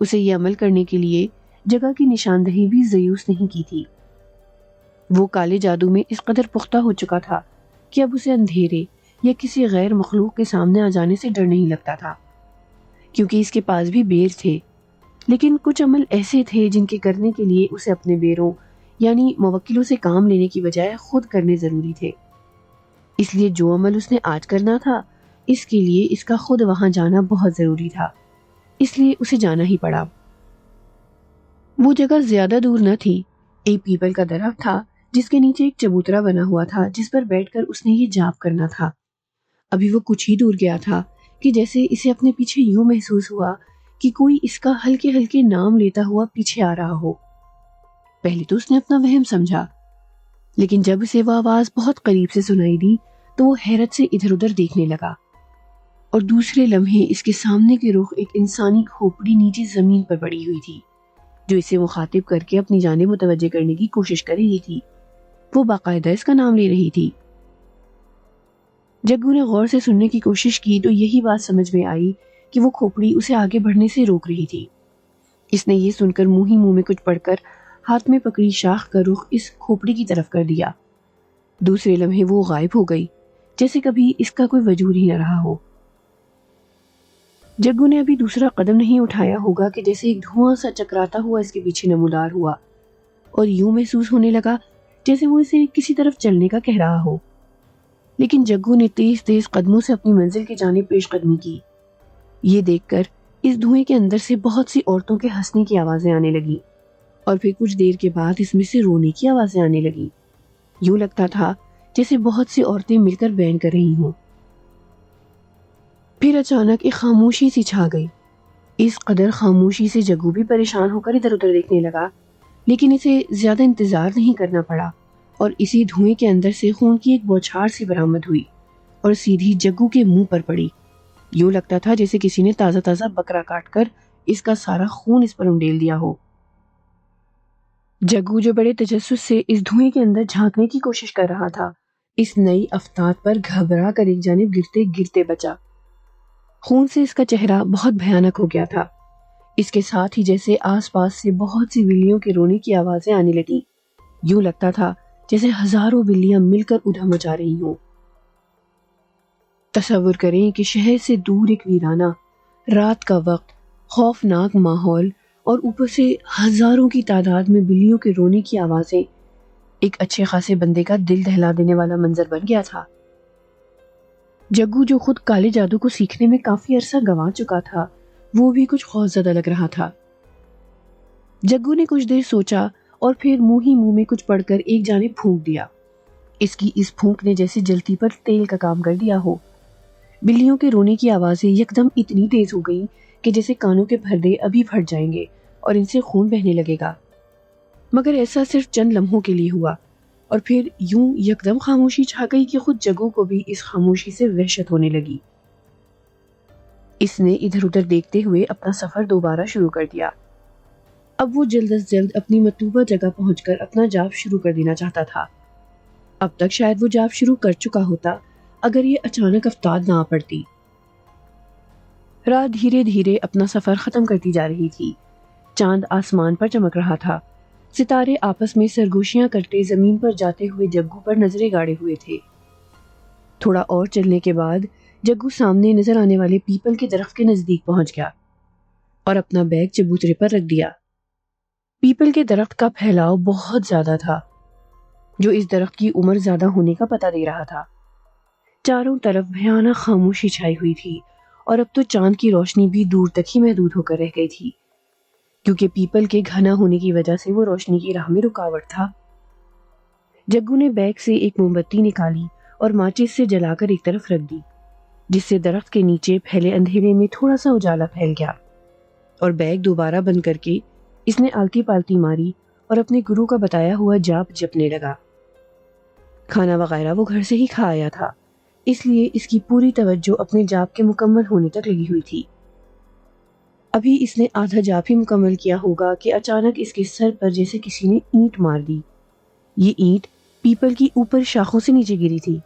Speaker 1: اسے یہ عمل کرنے کے لیے جگہ کی نشاندہی بھی زیوس نہیں کی تھی۔ وہ کالے جادو میں اس قدر پختہ ہو چکا تھا کہ اب اسے اندھیرے یا کسی غیر مخلوق کے سامنے آ جانے سے ڈر نہیں لگتا تھا، کیونکہ اس کے پاس بھی بیر تھے، لیکن کچھ عمل ایسے تھے جن کے کرنے کے لیے اسے اپنے بیروں یعنی موکلوں سے کام لینے کی بجائے خود کرنے ضروری تھے۔ اس لیے جو عمل اس نے آج کرنا تھا اس کے لیے اس کا خود وہاں جانا بہت ضروری تھا، اس لیے اسے جانا ہی پڑا۔ وہ جگہ زیادہ دور نہ تھی، ایک پیپل کا درخت تھا جس کے نیچے ایک چبوترا بنا ہوا تھا جس پر بیٹھ کر اس نے یہ جاپ کرنا تھا۔ ابھی وہ کچھ ہی دور گیا تھا کہ جیسے اسے اپنے پیچھے یوں محسوس ہوا کہ کوئی اس کا ہلکے ہلکے نام لیتا ہوا پیچھے آ رہا ہو۔ پہلے تو اس نے اپنا وہم سمجھا، لیکن جب اسے وہ آواز بہت قریب سے سنائی دی تو وہ حیرت سے ادھر ادھر دیکھنے لگا اور دوسرے لمحے اس کے سامنے کے رخ ایک انسانی کھوپڑی نیچے زمین پر پڑی ہوئی تھی جو اسے مخاطب کر کے اپنی جانب متوجہ کرنے کی کوشش کر رہی تھی۔ وہ باقاعدہ اس کا نام لے رہی تھی۔ جگو نے غور سے سننے کی کوشش کی تو یہی بات سمجھ میں آئی کہ وہ کھوپڑی اسے آگے بڑھنے سے روک رہی تھی۔ اس نے یہ سن کر منہ ہی منہ میں کچھ پڑھ کر ہاتھ میں پکڑی شاخ کا رخ اس کھوپڑی کی طرف کر دیا۔ دوسرے لمحے وہ غائب ہو گئی جیسے کبھی اس کا کوئی وجود ہی نہ رہا ہو۔ جگو نے ابھی دوسرا قدم نہیں اٹھایا ہوگا کہ جیسے ایک دھواں سا چکراتا ہوا اس کے پیچھے نمودار ہوا اور یوں محسوس ہونے لگا جیسے وہ اسے کسی طرف چلنے کا کہہ رہا ہو۔ لیکن جگو نے تیز تیز قدموں سے اپنی منزل کی جانب پیش قدمی کی۔ یہ دیکھ کر اس دھوئیں کے اندر سے بہت سی عورتوں کے ہنسنے کی آوازیں آنے لگی اور پھر کچھ دیر کے بعد اس میں سے رونے کی آوازیں آنے لگی۔ یوں لگتا تھا جیسے بہت سی عورتیں مل کر بین کر رہی ہوں۔ پھر اچانک ایک خاموشی سی چھا گئی۔ اس قدر خاموشی سے جگو بھی پریشان ہو کر ادھر ادھر دیکھنے لگا، لیکن اسے زیادہ انتظار نہیں کرنا پڑا اور اسی دھوئیں کے اندر سے خون کی ایک بوچھار سی برآمد ہوئی اور سیدھی جگو کے منہ پر پڑی۔ یوں لگتا تھا جیسے کسی نے تازہ تازہ بکرا کاٹ کر اس کا سارا خون اس پر انڈیل دیا ہو۔ جگو جو بڑے تجسس سے اس دھوئیں کے اندر جھانکنے کی کوشش کر رہا تھا، اس نئی افتاد پر گھبرا کر ایک جانب گرتے گرتے بچا۔ خون سے اس کا چہرہ بہت بھیانک ہو گیا تھا۔ اس کے ساتھ ہی جیسے آس پاس سے بہت سی بلیوں کے رونے کی آوازیں آنے لگیں۔ یوں لگتا تھا جیسے ہزاروں بلیاں مل کر ادھم مچا رہی ہوں۔ تصور کریں کہ شہر سے دور ایک ویرانہ، رات کا وقت، خوفناک ماحول اور اوپر سے ہزاروں کی تعداد میں بلیوں کے رونے کی آوازیں ایک اچھے خاصے بندے کا دل دہلا دینے والا منظر بن گیا تھا۔ جگو جو خود کالے جادو کو سیکھنے میں کافی عرصہ گنوا چکا تھا، وہ بھی کچھ خوفزدہ لگ رہا تھا۔ جگو نے کچھ دیر سوچا اور پھر منہ ہی منہ میں کچھ پڑھ کر ایک جانب پھونک دیا۔ اس کی اس پھونک نے جیسے جلتی پر تیل کا کام کر دیا ہو۔ بلیوں کے رونے کی آوازیں یکدم اتنی تیز ہو گئیں کہ جیسے کانوں کے پردے ابھی پھٹ جائیں گے اور ان سے خون بہنے لگے گا، مگر ایسا صرف چند لمحوں کے لیے ہوا اور پھر یوں یکدم خاموشی چھا گئی کہ خود جگو کو بھی اس خاموشی سے وحشت ہونے لگی۔ اس نے ادھر ادھر دیکھتے ہوئے اپنا سفر دوبارہ شروع کر دیا۔ اب وہ جلد از جلد اپنی مطلوبہ جگہ پہنچ کر اپنا جاپ شروع کر دینا چاہتا تھا۔ اب تک شاید وہ جاپ شروع کر چکا ہوتا اگر یہ اچانک آفتاب نہ آ پڑتی۔ رات دھیرے دھیرے اپنا سفر ختم کرتی جا رہی تھی۔ چاند آسمان پر چمک رہا تھا۔ ستارے آپس میں سرگوشیاں کرتے زمین پر جاتے ہوئے جگو پر نظریں گاڑے ہوئے تھے۔ تھوڑا اور چلنے کے بعد جگو سامنے نظر آنے والے پیپل کے درخت کے نزدیک پہنچ گیا اور اپنا بیگ چبوترے پر رکھ دیا۔ پیپل کے درخت کا پھیلاؤ بہت زیادہ تھا، جو اس درخت کی عمر زیادہ ہونے کا پتہ دے رہا تھا۔ چاروں طرف بھیانک خاموشی چھائی ہوئی تھی اور اب تو چاند کی روشنی بھی دور تک ہی محدود ہو کر رہ گئی تھی، کیونکہ پیپل کے گھنا ہونے کی وجہ سے وہ روشنی کی راہ میں رکاوٹ تھا۔ جگو نے بیگ سے ایک موم بتی نکالی اور ماچس سے جلا کر ایک طرف رکھ دی، جس سے درخت کے نیچے پھیلے اندھیرے میں تھوڑا سا اجالا پھیل گیا، اور بیگ دوبارہ بند کر کے اس نے آلتی پالتی ماری اور اپنے گرو کا بتایا ہوا جاپ جپنے لگا۔ کھانا وغیرہ وہ گھر سے ہی کھا آیا تھا، اس لیے اس کی پوری توجہ اپنے جاپ کے مکمل ہونے تک لگی ہوئی تھی۔ ابھی اس نے آدھا جاپ ہی مکمل کیا ہوگا کہ اچانک اس کے سر پر جیسے کسی نے اینٹ مار دی۔ یہ اینٹ پیپل کی اوپر شاخوں سے نیچے گری تھی۔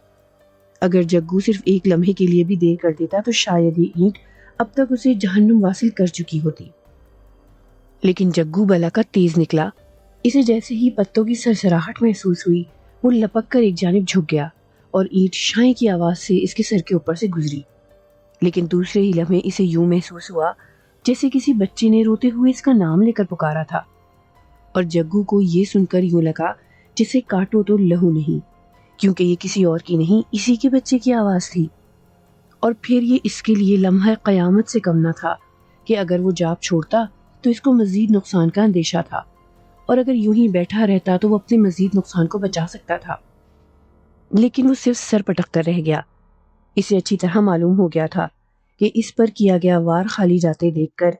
Speaker 1: اگر جگو صرف ایک لمحے کے لیے بھی دیر کر دیتا تو شاید یہ اینٹ اب تک اسے جہنم واصل کر چکی ہوتی، لیکن جگو بلا کا تیز نکلا۔ اسے جیسے ہی پتوں کی سرسراہٹ محسوس ہوئی، وہ لپک کر ایک جانب جھک گیا اور اینٹ شائیں کی آواز سے اس کے سر کے اوپر سے گزری۔ لیکن دوسرے ہی لمحے اسے یوں محسوس ہوا جیسے کسی بچے نے روتے ہوئے اس کا نام لے کر پکارا تھا، اور جگو کو یہ سن کر یوں لگا جسے کاٹو تو لہو نہیں، کیونکہ یہ کسی اور کی نہیں، اسی کے بچے کی آواز تھی۔ اور پھر یہ اس کے لیے لمحہ قیامت سے کم نہ تھا کہ اگر وہ جاپ چھوڑتا تو اس کو مزید نقصان کا اندیشہ تھا، اور اگر یوں ہی بیٹھا رہتا تو وہ اپنے مزید نقصان کو بچا سکتا تھا۔ لیکن وہ صرف سر پٹک کر رہ گیا۔ اسے اچھی طرح معلوم ہو گیا تھا کہ اس پر کیا گیا وار خالی جاتے دیکھ کر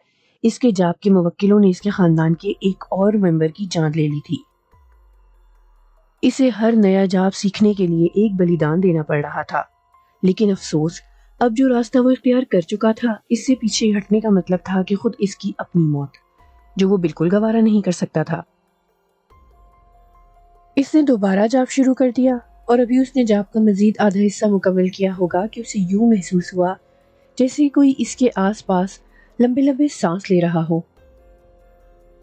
Speaker 1: اس کے جاپ کے موکلوں نے اس کے خاندان کے ایک اور ممبر کی جان لے لی تھی۔ اسے ہر نیا جاپ سیکھنے کے لیے ایک بلیدان دینا پڑ رہا تھا، لیکن افسوس اب جو راستہ وہ اختیار کر چکا تھا اس سے پیچھے ہٹنے کا مطلب تھا کہ خود اس کی اپنی موت، جو وہ بالکل گوارا نہیں کر سکتا تھا۔ اس نے دوبارہ جاپ شروع کر دیا، اور ابھی اس نے جاپ کا مزید آدھا حصہ مکمل کیا ہوگا کہ اسے یوں محسوس ہوا جیسے کوئی اس کے آس پاس لمبے لمبے سانس لے رہا ہو،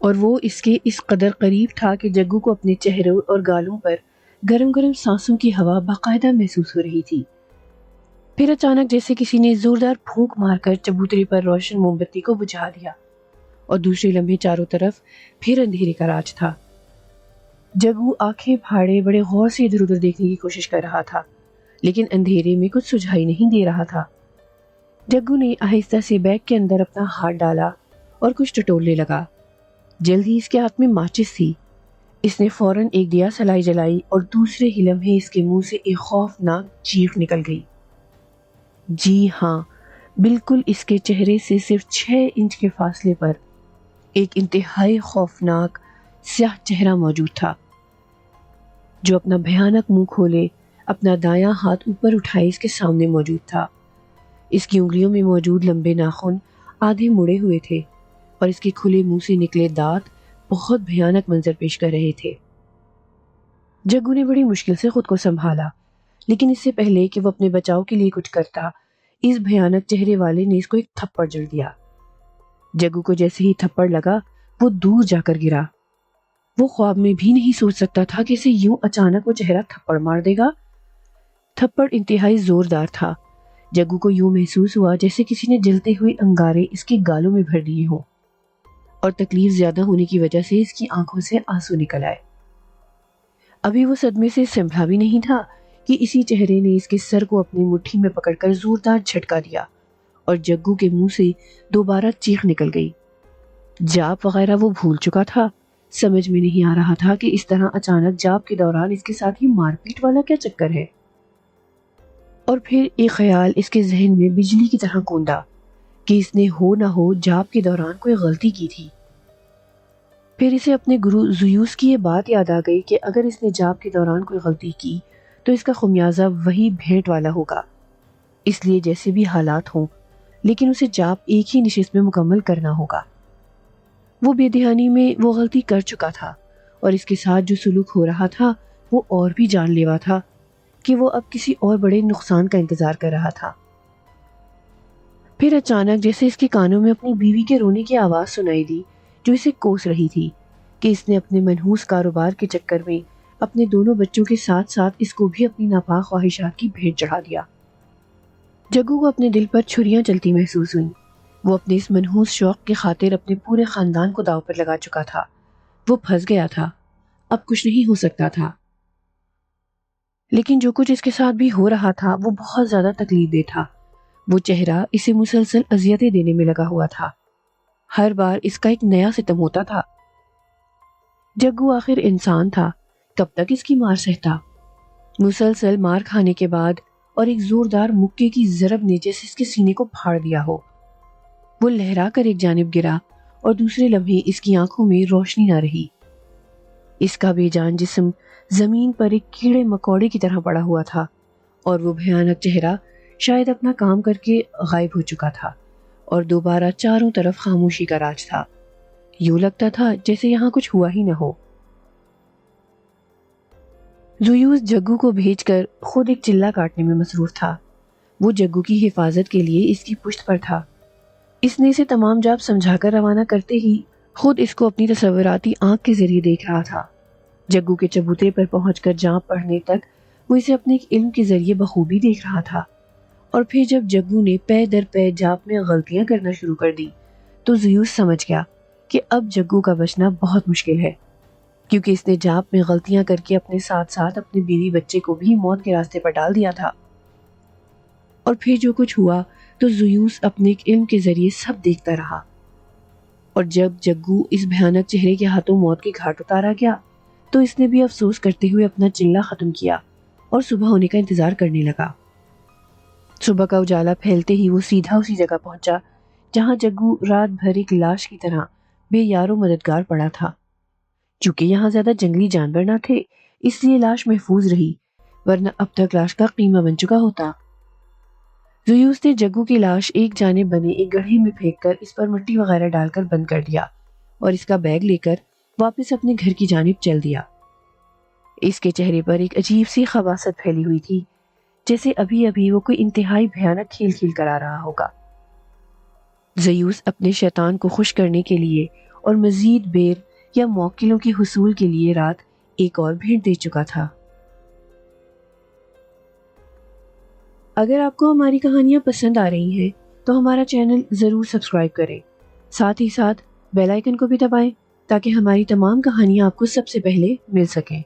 Speaker 1: اور وہ اس کے اس قدر قریب تھا کہ جگو کو اپنے چہروں اور گالوں پر گرم گرم سانسوں کی ہوا باقاعدہ محسوس ہو رہی تھی۔ پھر اچانک جیسے کسی نے زوردار پھونک مار کر چبوترے پر روشن موم بتی کو بجھا دیا، اور دوسرے لمحے چاروں طرف پھر اندھیرے کا راج تھا۔ جگو آنکھیں پھاڑے بڑے غور سے ادھر ادھر دیکھنے کی کوشش کر رہا تھا، لیکن اندھیرے میں کچھ سجھائی نہیں دے رہا تھا۔ جگو نے آہستہ سے بیگ کے اندر اپنا ہاتھ ڈالا اور کچھ ٹٹولنے لگا۔ جلد ہی اس کے ہاتھ میں ماچس تھی۔ اس نے فوراً ایک دیا سلائی جلائی اور دوسرے ہی لمحے اس کے منہ سے ایک خوفناک چیخ نکل گئی۔ جی ہاں، بالکل اس کے چہرے سے صرف 6 انچ کے فاصلے پر ایک انتہائی خوفناک سیاہ چہرہ موجود تھا، جو اپنا بھیانک منہ کھولے اپنا دایاں ہاتھ اوپر اٹھائے اس کے سامنے موجود تھا۔ اس کی انگلیوں میں موجود لمبے ناخن آدھے مڑے ہوئے تھے، اور اس کے کھلے منہ سے نکلے دانت بہت بھیانک منظر پیش کر رہے تھے۔ جگو نے بڑی مشکل سے خود کو سنبھالا، لیکن اس سے پہلے کہ وہ اپنے بچاؤ کے لیے کچھ کرتا، اس بھیانک چہرے والے نے اس کو ایک تھپڑ جڑ دیا۔ جگو کو جیسے ہی تھپڑ لگا وہ دور جا کر گرا۔ وہ خواب میں بھی نہیں سوچ سکتا تھا کہ اسے یوں اچانک وہ چہرہ تھپڑ مار دے گا۔ تھپڑ انتہائی زوردار تھا۔ جگو کو یوں محسوس ہوا جیسے کسی نے جلتے ہوئے انگارے اس کے گالوں میں بھر دیے ہوں، اور تکلیف زیادہ ہونے کی وجہ سے اس کی آنکھوں سے آنسو نکل آئے۔ ابھی وہ صدمے سے سنبھلا بھی نہیں تھا کہ اسی چہرے نے اس کے سر کو اپنی مٹھی میں پکڑ کر زوردار جھٹکا دیا، اور جگو کے منہ سے دوبارہ چیخ نکل گئی۔ جاپ وغیرہ وہ بھول چکا تھا۔ سمجھ میں نہیں آ رہا تھا کہ اس طرح اچانک جاپ کے دوران اس کے ساتھ یہ مار پیٹ والا کیا چکر ہے۔ اور پھر ایک خیال اس کے ذہن میں بجلی کی طرح کوندا کہ اس نے ہو نہ ہو جاپ کے دوران کوئی غلطی کی تھی۔ پھر اسے اپنے گرو زیوس کی یہ بات یاد آ گئی کہ اگر اس نے جاپ کے دوران کوئی غلطی کی تو اس کا خمیازہ وہی بھینٹ والا ہوگا۔ اس لیے جیسے بھی حالات ہوں، لیکن اسے جاپ ایک ہی نشست میں مکمل کرنا ہوگا۔ وہ بے دہانی میں وہ غلطی کر چکا تھا، اور اس کے ساتھ جو سلوک ہو رہا تھا وہ اور بھی جان لیوا تھا کہ وہ اب کسی اور بڑے نقصان کا انتظار کر رہا تھا۔ پھر اچانک جیسے اس کے کانوں میں اپنی بیوی کے رونے کی آواز سنائی دی، جو اسے کوس رہی تھی کہ اس نے اپنے منحوس کاروبار کے چکر میں اپنے دونوں بچوں کے ساتھ ساتھ اس کو بھی اپنی ناپاک خواہشات کی بھیٹ چڑھا دیا۔ جگو کو اپنے دل پر چھریاں چلتی محسوس ہوئیں۔ وہ اپنے اس منحوس شوق کی خاطر اپنے پورے خاندان کو داؤ پر لگا چکا تھا۔ وہ پھنس گیا تھا، اب کچھ نہیں ہو سکتا تھا۔ لیکن جو کچھ اس کے ساتھ بھی ہو رہا تھا وہ بہت زیادہ تکلیف دہ تھا۔ وہ چہرہ اسے مسلسل اذیتیں دینے میں لگا ہوا تھا۔ ہر بار اس کا ایک نیا ستم ہوتا تھا۔ جگو آخر انسان تھا، کب تک اس کی مار سہتا؟ مسلسل مار کھانے کے بعد اور ایک زوردار مکے کی ضرب نے جیسے اس کے سینے کو پھاڑ دیا ہو، وہ لہرا کر ایک جانب گرا اور دوسرے لمحے اس کی آنکھوں میں روشنی نہ رہی۔ اس کا بے جان جسم زمین پر ایک کیڑے مکوڑے کی طرح پڑا ہوا تھا، اور وہ بھیانک چہرہ شاید اپنا کام کر کے غائب ہو چکا تھا، اور دوبارہ چاروں طرف خاموشی کا راج تھا۔ یوں لگتا تھا جیسے یہاں کچھ ہوا ہی نہ ہو۔ زیوس جگو کو بھیج کر خود ایک چلہ کاٹنے میں مصروف تھا۔ وہ جگو کی حفاظت کے لیے اس کی پشت پر تھا۔ اس نے اسے تمام جاب سمجھا کر روانہ کرتے ہی خود اس کو اپنی تصوراتی آنکھ کے ذریعے دیکھ رہا تھا۔ جگو کے چبوترے پر پہنچ کر جاپ پڑھنے تک وہ اسے اپنے ایک علم کے ذریعے بخوبی دیکھ رہا تھا، اور پھر جب جگو نے پے در پے جاپ میں غلطیاں کرنا شروع کر دی تو زیوس سمجھ گیا کہ اب جگو کا بچنا بہت مشکل ہے، کیونکہ اس نے جاپ میں غلطیاں کر کے اپنے ساتھ ساتھ اپنے بیوی بچے کو بھی موت کے راستے پر ڈال دیا تھا۔ اور پھر جو کچھ ہوا تو زیوس اپنے ایک علم کے ذریعے سب دیکھتا رہا، اور جب جگو اس بھیانک چہرے کے ہاتھوں موت کے گھاٹ اتارا گیا تو اس نے بھی افسوس کرتے ہوئے اپنا چلہ ختم کیا اور صبح ہونے کا انتظار کرنے لگا۔ صبح کا اجالا پھیلتے ہی وہ سیدھا اسی جگہ پہنچا جہاں جگو رات بھر ایک لاش کی طرح بے یار و مددگار پڑا تھا۔ چونکہ یہاں زیادہ جنگلی جانور نہ تھے اس لیے لاش محفوظ رہی، ورنہ اب تک لاش کا قیمہ بن چکا ہوتا۔ زیوس نے جگو کی لاش ایک جانب بنے ایک گڑھے میں پھینک کر اس پر مٹی وغیرہ ڈال کر بند کر دیا، اور اس کا بیگ لے کر واپس اپنے گھر کی جانب چل دیا۔ اس کے چہرے پر ایک عجیب سی خباثت پھیلی ہوئی تھی، جیسے ابھی ابھی وہ کوئی انتہائی بھیانک کھیل کھیل کر آ رہا ہوگا۔ زیوس اپنے شیطان کو خوش کرنے کے لیے اور مزید بیر یا موکلوں کے حصول کے لیے رات ایک اور بھیٹ دے چکا تھا۔ اگر آپ کو ہماری کہانیاں پسند آ رہی ہیں تو ہمارا چینل ضرور سبسکرائب کریں، ساتھ ہی ساتھ بیل آئیکن کو بھی دبائیں تاکہ ہماری تمام کہانیاں آپ کو سب سے پہلے مل سکیں۔